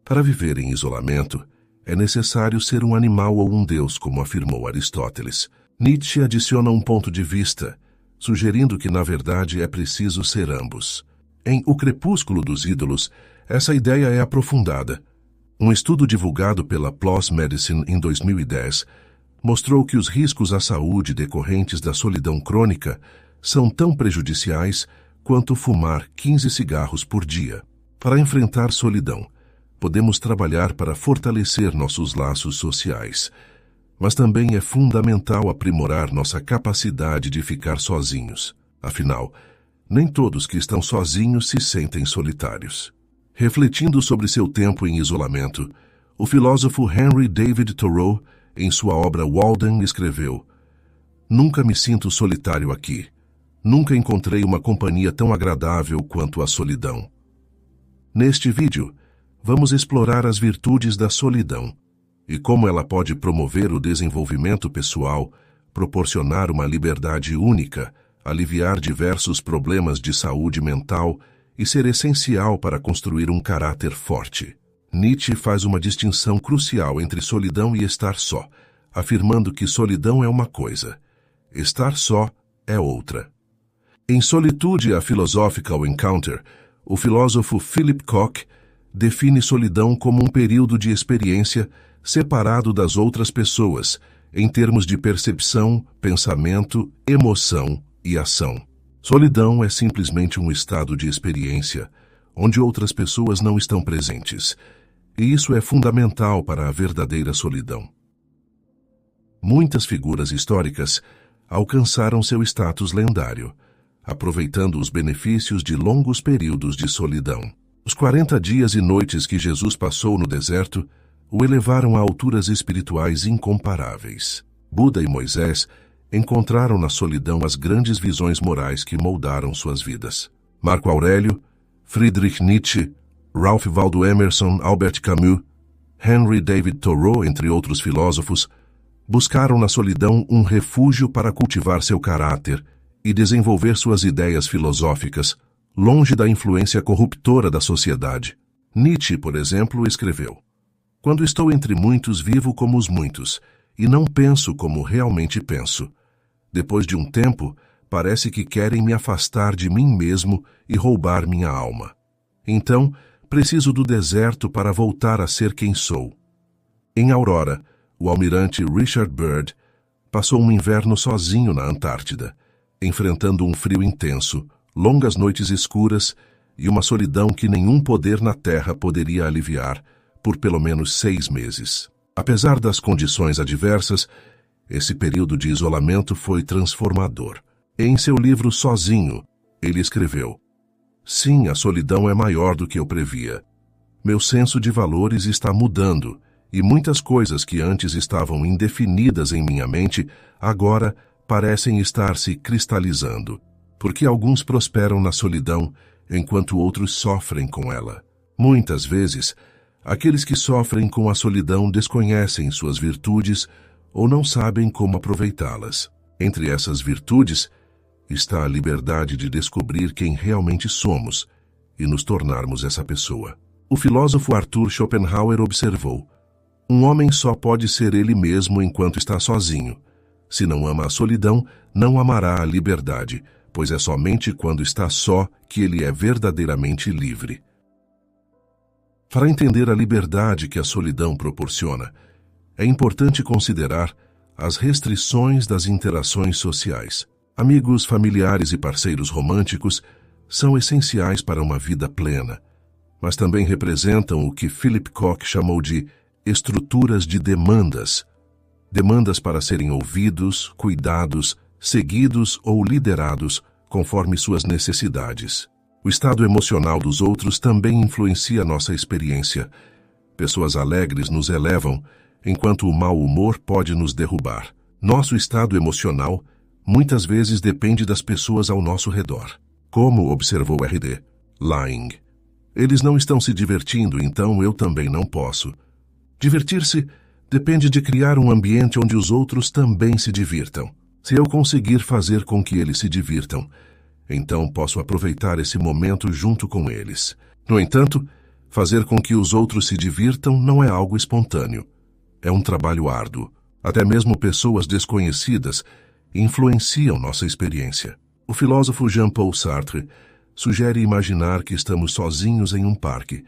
Para viver em isolamento, é necessário ser um animal ou um deus, como afirmou Aristóteles. Nietzsche adiciona um ponto de vista, sugerindo que, na verdade, é preciso ser ambos. Em O Crepúsculo dos Ídolos, essa ideia é aprofundada. Um estudo divulgado pela PLOS Medicine em 2010 mostrou que os riscos à saúde decorrentes da solidão crônica são tão prejudiciais quanto fumar 15 cigarros por dia. Para enfrentar solidão, podemos trabalhar para fortalecer nossos laços sociais, mas também é fundamental aprimorar nossa capacidade de ficar sozinhos. Afinal, nem todos que estão sozinhos se sentem solitários. Refletindo sobre seu tempo em isolamento, o filósofo Henry David Thoreau, em sua obra Walden, escreveu: "Nunca me sinto solitário aqui. Nunca encontrei uma companhia tão agradável quanto a solidão." Neste vídeo, vamos explorar as virtudes da solidão e como ela pode promover o desenvolvimento pessoal, proporcionar uma liberdade única, aliviar diversos problemas de saúde mental e ser essencial para construir um caráter forte. Nietzsche faz uma distinção crucial entre solidão e estar só, afirmando que solidão é uma coisa, estar só é outra. Em Solitude, a Philosophical Encounter, o filósofo Philip Koch define solidão como um período de experiência separado das outras pessoas, em termos de percepção, pensamento, emoção e ação. Solidão é simplesmente um estado de experiência, onde outras pessoas não estão presentes, e isso é fundamental para a verdadeira solidão. Muitas figuras históricas alcançaram seu status lendário, aproveitando os benefícios de longos períodos de solidão. Os 40 dias e noites que Jesus passou no deserto o elevaram a alturas espirituais incomparáveis. Buda e Moisés encontraram na solidão as grandes visões morais que moldaram suas vidas. Marco Aurélio, Friedrich Nietzsche, Ralph Waldo Emerson, Albert Camus, Henry David Thoreau, entre outros filósofos, buscaram na solidão um refúgio para cultivar seu caráter e desenvolver suas ideias filosóficas, longe da influência corruptora da sociedade. Nietzsche, por exemplo, escreveu: "Quando estou entre muitos, vivo como os muitos, e não penso como realmente penso. Depois de um tempo, parece que querem me afastar de mim mesmo e roubar minha alma. Então, preciso do deserto para voltar a ser quem sou." Em Aurora, o almirante Richard Byrd passou um inverno sozinho na Antártida, enfrentando um frio intenso, longas noites escuras e uma solidão que nenhum poder na Terra poderia aliviar por pelo menos 6 meses. Apesar das condições adversas, esse período de isolamento foi transformador. Em seu livro Sozinho, ele escreveu: "Sim, a solidão é maior do que eu previa. Meu senso de valores está mudando e muitas coisas que antes estavam indefinidas em minha mente agora parecem estar se cristalizando, porque alguns prosperam na solidão enquanto outros sofrem com ela. Muitas vezes, aqueles que sofrem com a solidão desconhecem suas virtudes ou não sabem como aproveitá-las. Entre essas virtudes está a liberdade de descobrir quem realmente somos e nos tornarmos essa pessoa." O filósofo Arthur Schopenhauer observou: "Um homem só pode ser ele mesmo enquanto está sozinho. Se não ama a solidão, não amará a liberdade, pois é somente quando está só que ele é verdadeiramente livre." Para entender a liberdade que a solidão proporciona, é importante considerar as restrições das interações sociais. Amigos, familiares e parceiros românticos são essenciais para uma vida plena, mas também representam o que Philip Koch chamou de estruturas de demandas. Demandas para serem ouvidos, cuidados, seguidos ou liderados conforme suas necessidades. O estado emocional dos outros também influencia nossa experiência. Pessoas alegres nos elevam, enquanto o mau humor pode nos derrubar. Nosso estado emocional muitas vezes depende das pessoas ao nosso redor. Como observou R.D. Laing: "Eles não estão se divertindo, então eu também não posso." Divertir-se depende de criar um ambiente onde os outros também se divirtam. Se eu conseguir fazer com que eles se divirtam, então posso aproveitar esse momento junto com eles. No entanto, Fazer com que os outros se divirtam não é algo espontâneo. É um trabalho árduo. Até mesmo pessoas desconhecidas influenciam nossa experiência. O filósofo Jean-Paul Sartre sugere imaginar que estamos sozinhos em um parque,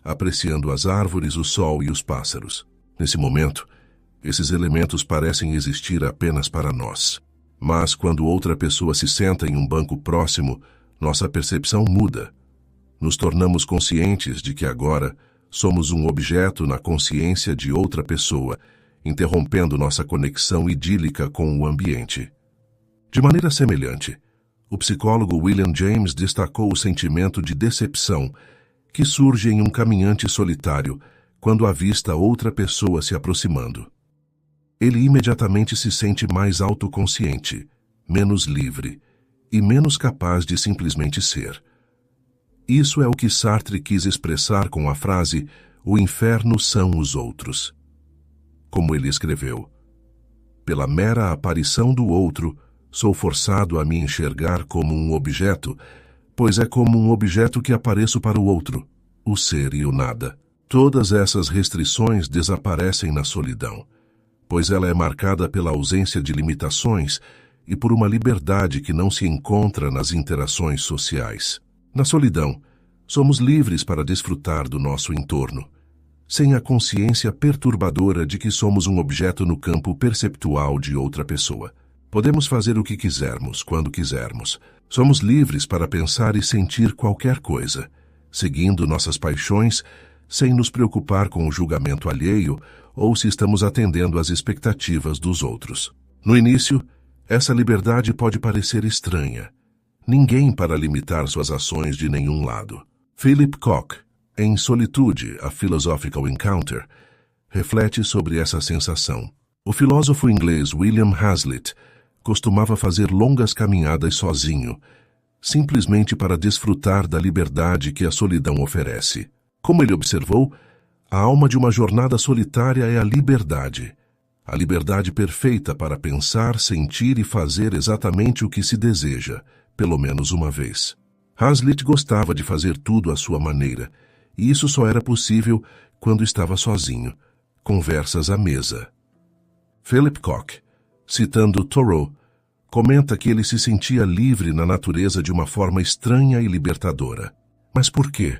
apreciando as árvores, o sol e os pássaros. Nesse momento, esses elementos parecem existir apenas para nós. Mas quando outra pessoa se senta em um banco próximo, nossa percepção muda. Nos tornamos conscientes de que agora somos um objeto na consciência de outra pessoa, interrompendo nossa conexão idílica com o ambiente. De maneira semelhante, o psicólogo William James destacou o sentimento de decepção que surge em um caminhante solitário quando avista outra pessoa se aproximando. Ele imediatamente se sente mais autoconsciente, menos livre e menos capaz de simplesmente ser. Isso é o que Sartre quis expressar com a frase "O inferno são os outros". Como ele escreveu, "Pela mera aparição do outro, sou forçado a me enxergar como um objeto, pois é como um objeto que apareço para o outro, o ser e o nada. Todas essas restrições desaparecem na solidão, pois ela é marcada pela ausência de limitações e por uma liberdade que não se encontra nas interações sociais. Na solidão, somos livres para desfrutar do nosso entorno, sem a consciência perturbadora de que somos um objeto no campo perceptual de outra pessoa. Podemos fazer o que quisermos, quando quisermos. Somos livres para pensar e sentir qualquer coisa, seguindo nossas paixões, sem nos preocupar com o julgamento alheio ou se estamos atendendo às expectativas dos outros. No início, essa liberdade pode parecer estranha. Ninguém para limitar suas ações de nenhum lado. Philip Koch, em Solitude, A Philosophical Encounter, reflete sobre essa sensação. O filósofo inglês William Hazlitt costumava fazer longas caminhadas sozinho, simplesmente para desfrutar da liberdade que a solidão oferece. Como ele observou, a alma de uma jornada solitária é a liberdade perfeita para pensar, sentir e fazer exatamente o que se deseja, pelo menos uma vez. Hazlitt gostava de fazer tudo à sua maneira, e isso só era possível quando estava sozinho, conversas à mesa. Philip Koch, citando Thoreau, comenta que ele se sentia livre na natureza de uma forma estranha e libertadora. Mas por quê?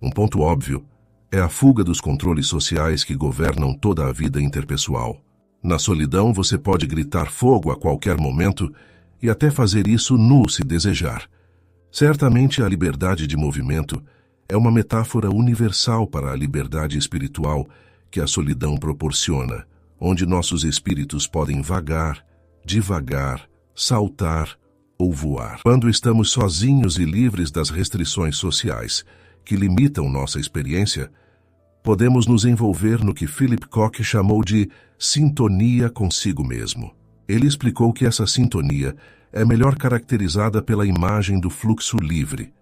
Um ponto óbvio é a fuga dos controles sociais que governam toda a vida interpessoal. Na solidão você pode gritar fogo a qualquer momento e até fazer isso nu se desejar. Certamente a liberdade de movimento é uma metáfora universal para a liberdade espiritual que a solidão proporciona, onde nossos espíritos podem vagar, divagar, saltar ou voar. Quando estamos sozinhos e livres das restrições sociais que limitam nossa experiência, podemos nos envolver no que Philip Koch chamou de sintonia consigo mesmo. Ele explicou que essa sintonia é melhor caracterizada pela imagem do fluxo livre.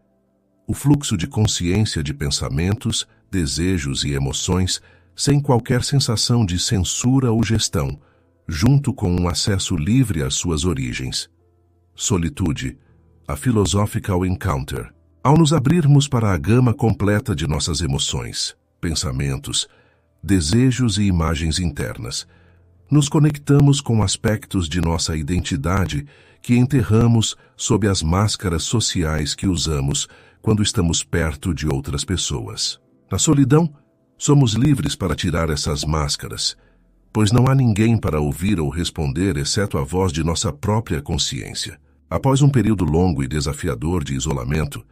O fluxo de consciência de pensamentos, desejos e emoções, sem qualquer sensação de censura ou gestão, junto com um acesso livre às suas origens. Solitude, A Philosophical Encounter. Ao nos abrirmos para a gama completa de nossas emoções, pensamentos, desejos e imagens internas, nos conectamos com aspectos de nossa identidade que enterramos sob as máscaras sociais que usamos quando estamos perto de outras pessoas. Na solidão, somos livres para tirar essas máscaras, pois não há ninguém para ouvir ou responder exceto a voz de nossa própria consciência. Após um período longo e desafiador de isolamento,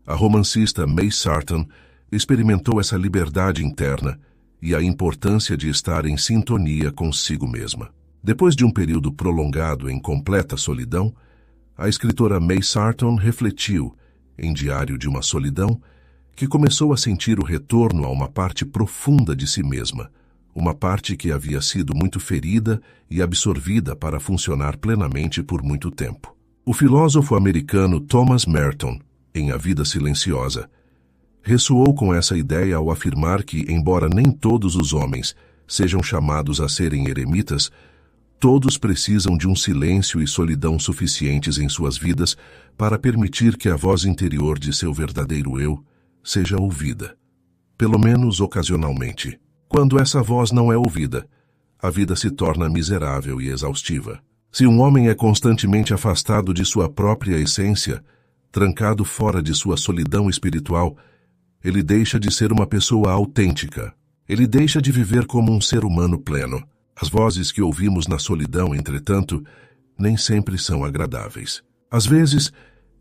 a romancista May Sarton experimentou essa liberdade interna e a importância de estar em sintonia consigo mesma. Depois de um período prolongado em completa solidão, a escritora May Sarton refletiu, em Diário de uma Solidão, que começou a sentir o retorno a uma parte profunda de si mesma, uma parte que havia sido muito ferida e absorvida para funcionar plenamente por muito tempo. O filósofo americano Thomas Merton, em A Vida Silenciosa, ressoou com essa ideia ao afirmar que, embora nem todos os homens sejam chamados a serem eremitas, todos precisam de um silêncio e solidão suficientes em suas vidas para permitir que a voz interior de seu verdadeiro eu seja ouvida. pelo menos ocasionalmente. Quando essa voz não é ouvida, a vida se torna miserável e exaustiva. Se um homem é constantemente afastado de sua própria essência, trancado fora de sua solidão espiritual, ele deixa de ser uma pessoa autêntica. Ele deixa de viver como um ser humano pleno. As vozes que ouvimos na solidão, entretanto, nem sempre são agradáveis. Às vezes,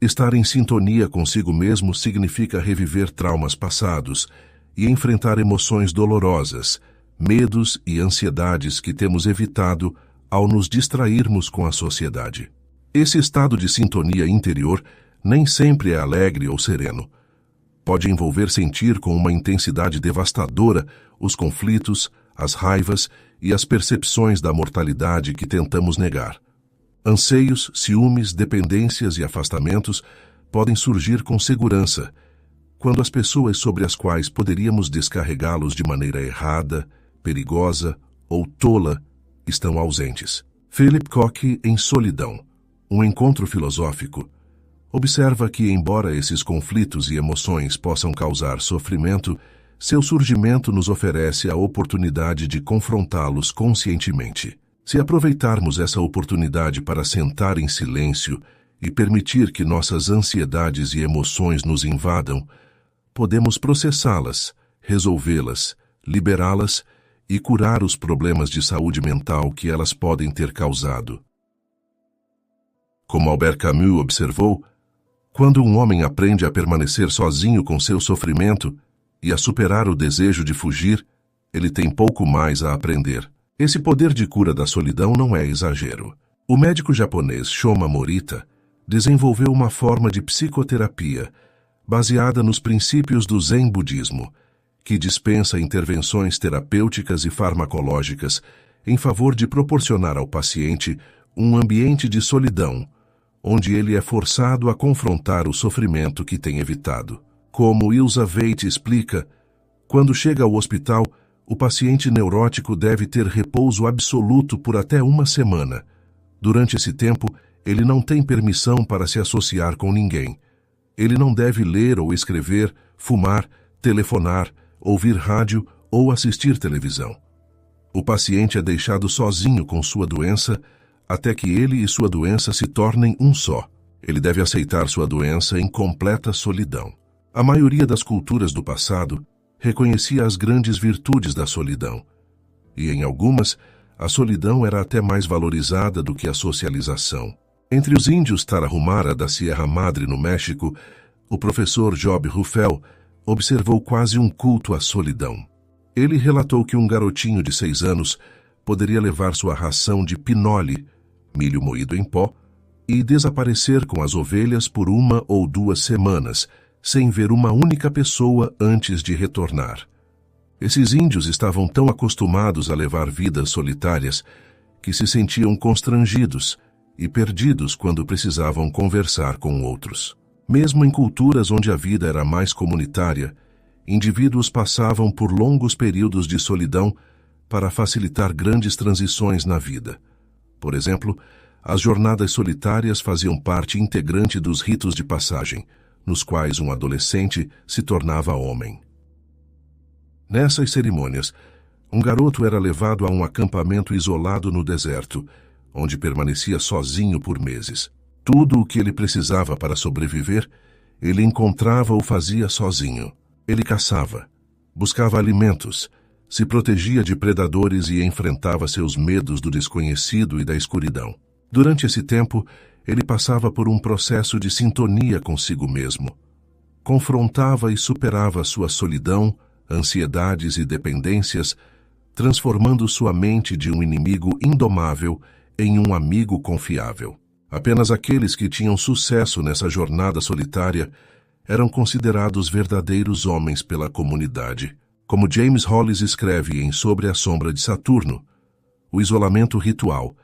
estar em sintonia consigo mesmo significa reviver traumas passados e enfrentar emoções dolorosas, medos e ansiedades que temos evitado ao nos distrairmos com a sociedade. Esse estado de sintonia interior nem sempre é alegre ou sereno. Pode envolver sentir com uma intensidade devastadora os conflitos, as raivas e as percepções da mortalidade que tentamos negar. Anseios, ciúmes, dependências e afastamentos podem surgir com segurança, quando as pessoas sobre as quais poderíamos descarregá-los de maneira errada, perigosa ou tola estão ausentes. Philip Koch, em Solidão, um encontro filosófico, observa que, embora esses conflitos e emoções possam causar sofrimento, seu surgimento nos oferece a oportunidade de confrontá-los conscientemente. Se aproveitarmos essa oportunidade para sentar em silêncio e permitir que nossas ansiedades e emoções nos invadam, podemos processá-las, resolvê-las, liberá-las e curar os problemas de saúde mental que elas podem ter causado. Como Albert Camus observou, quando um homem aprende a permanecer sozinho com seu sofrimento e a superar o desejo de fugir, ele tem pouco mais a aprender. Esse poder de cura da solidão não é exagero. O médico japonês Shoma Morita desenvolveu uma forma de psicoterapia baseada nos princípios do Zen budismo, que dispensa intervenções terapêuticas e farmacológicas em favor de proporcionar ao paciente um ambiente de solidão, onde ele é forçado a confrontar o sofrimento que tem evitado. Como Ilsa Veit explica, quando chega ao hospital, o paciente neurótico deve ter repouso absoluto por até uma semana. Durante esse tempo, ele não tem permissão para se associar com ninguém. Ele não deve ler ou escrever, fumar, telefonar, ouvir rádio ou assistir televisão. O paciente é deixado sozinho com sua doença até que ele e sua doença se tornem um só. Ele deve aceitar sua doença em completa solidão. A maioria das culturas do passado reconhecia as grandes virtudes da solidão, e em algumas, a solidão era até mais valorizada do que a socialização. Entre os índios Tarahumara da Sierra Madre, no México, o professor Job Ruffel observou quase um culto à solidão. Ele relatou que um garotinho de 6 anos poderia levar sua ração de pinole, milho moído em pó, e desaparecer com as ovelhas por 1 ou 2 semanas, sem ver uma única pessoa antes de retornar. Esses índios estavam tão acostumados a levar vidas solitárias que se sentiam constrangidos e perdidos quando precisavam conversar com outros. Mesmo em culturas onde a vida era mais comunitária, indivíduos passavam por longos períodos de solidão para facilitar grandes transições na vida. Por exemplo, as jornadas solitárias faziam parte integrante dos ritos de passagem, nos quais um adolescente se tornava homem. Nessas cerimônias, um garoto era levado a um acampamento isolado no deserto, onde permanecia sozinho por meses. Tudo o que ele precisava para sobreviver, ele encontrava ou fazia sozinho. Ele caçava, buscava alimentos, se protegia de predadores e enfrentava seus medos do desconhecido e da escuridão. Durante esse tempo, ele passava por um processo de sintonia consigo mesmo. Confrontava e superava sua solidão, ansiedades e dependências, transformando sua mente de um inimigo indomável em um amigo confiável. Apenas aqueles que tinham sucesso nessa jornada solitária eram considerados verdadeiros homens pela comunidade. Como James Hollis escreve em Sobre a Sombra de Saturno, o isolamento ritual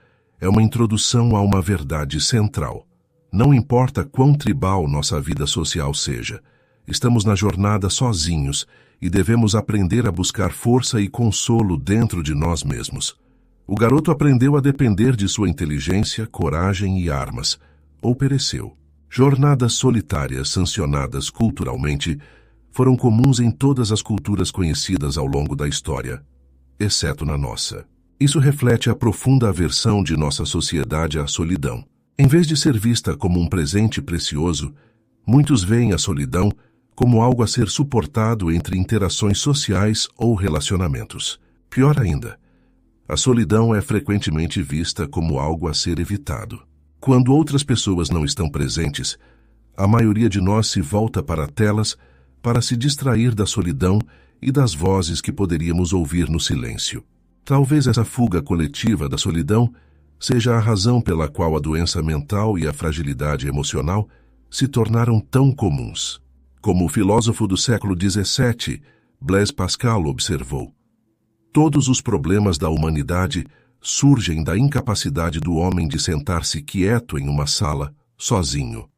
é uma introdução a uma verdade central. Não importa quão tribal nossa vida social seja, estamos na jornada sozinhos e devemos aprender a buscar força e consolo dentro de nós mesmos. O garoto aprendeu a depender de sua inteligência, coragem e armas, ou pereceu. Jornadas solitárias sancionadas culturalmente foram comuns em todas as culturas conhecidas ao longo da história, exceto na nossa. Isso reflete a profunda aversão de nossa sociedade à solidão. Em vez de ser vista como um presente precioso, muitos veem a solidão como algo a ser suportado entre interações sociais ou relacionamentos. Pior ainda, a solidão é frequentemente vista como algo a ser evitado. Quando outras pessoas não estão presentes, a maioria de nós se volta para telas para se distrair da solidão e das vozes que poderíamos ouvir no silêncio. Talvez essa fuga coletiva da solidão seja a razão pela qual a doença mental e a fragilidade emocional se tornaram tão comuns. Como o filósofo do século XVII, Blaise Pascal, observou, todos os problemas da humanidade surgem da incapacidade do homem de sentar-se quieto em uma sala, sozinho.